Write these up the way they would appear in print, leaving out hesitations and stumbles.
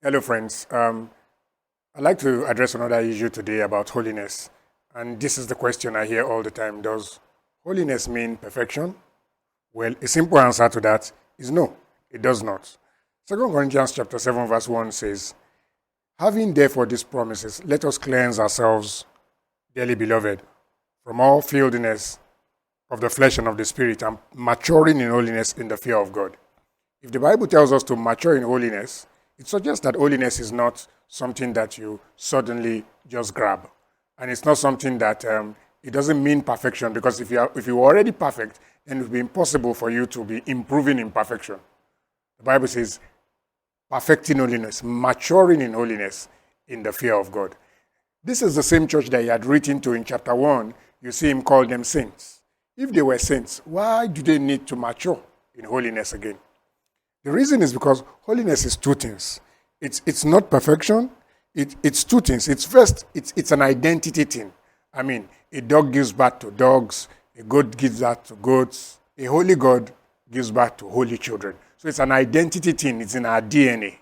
Hello, friends. I'd like to address another issue today about holiness. And this is the question I hear all the time. Does holiness mean perfection? Well, a simple answer to that is no, it does not. 2 Corinthians chapter 7, verse 1 says, "Having therefore these promises, let us cleanse ourselves, dearly beloved, from all filthiness of the flesh and of the spirit, and maturing in holiness in the fear of God." If the Bible tells us to mature in holiness, it suggests that holiness is not something that you suddenly just grab. And it's not something that, it doesn't mean perfection, because if you're already perfect, then it would be impossible for you to be improving in perfection. The Bible says, perfecting holiness, maturing in holiness in the fear of God. This is the same church that he had written to in chapter 1. You see him call them saints. If they were saints, why do they need to mature in holiness again? The reason is because holiness is two things. It's not perfection. It's two things. It's first, it's an identity thing. I mean, a dog gives birth to dogs. A goat gives birth to goats. A holy God gives birth to holy children. So it's an identity thing. It's in our DNA.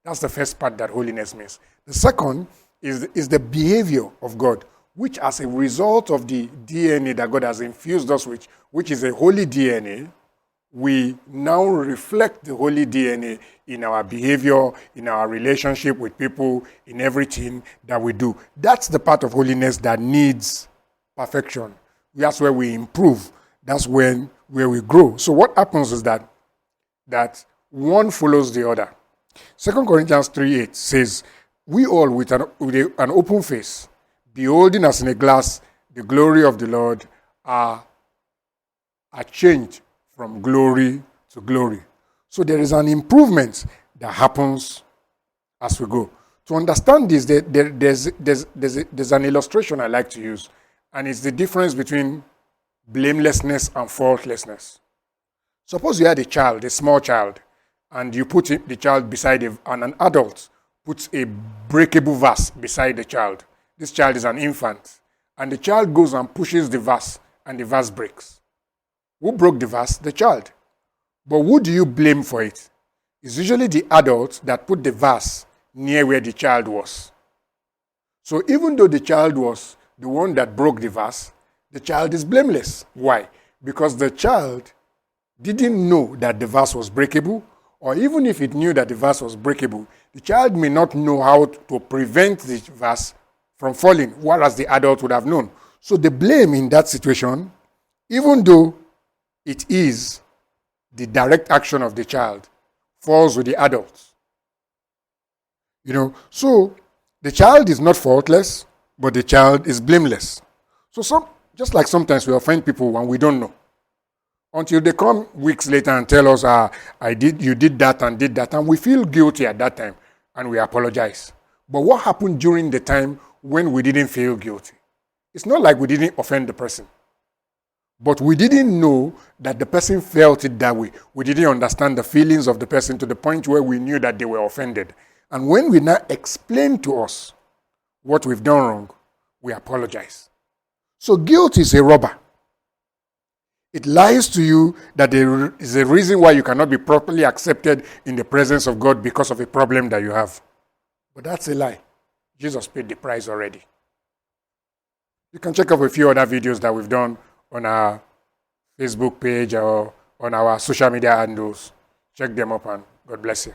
That's the first part that holiness means. The second is the behavior of God, which as a result of the DNA that God has infused us with, which is a holy DNA, we now reflect the holy DNA in our behavior, in our relationship with people, in everything that we do. That's the part of holiness that needs perfection. That's where we improve. That's where we grow. So what happens is that one follows the other. 2 Corinthians 3:8 says, "We all with an open face, beholding as in a glass the glory of the Lord, are changed from glory to glory." So there is an improvement that happens as we go. To understand this, there's an illustration I like to use, and it's the difference between blamelessness and faultlessness. Suppose you had a child, a small child, and you put the child beside and an adult puts a breakable vase beside the child. This child is an infant, and the child goes and pushes the vase, and the vase breaks. Who broke the vase? The child. But who do you blame for it? It's usually the adult that put the vase near where the child was. So even though the child was the one that broke the vase, the child is blameless. Why? Because the child didn't know that the vase was breakable, or even if it knew that the vase was breakable, the child may not know how to prevent the vase from falling, whereas the adult would have known. So the blame in that situation, even though it is the direct action of the child, falls with the adults. So the child is not faultless, but the child is blameless. So just like sometimes we offend people when we don't know, until they come weeks later and tell us, you did that, and we feel guilty at that time, and we apologize. But what happened during the time when we didn't feel guilty? It's not like we didn't offend the person, but we didn't know that the person felt it that way. We didn't understand the feelings of the person to the point where we knew that they were offended. And when we now explain to us what we've done wrong, we apologize. So guilt is a robber. It lies to you that there is a reason why you cannot be properly accepted in the presence of God because of a problem that you have. But that's a lie. Jesus paid the price already. You can check out a few other videos that we've done on our Facebook page or on our social media handles. Check them up, and God bless you.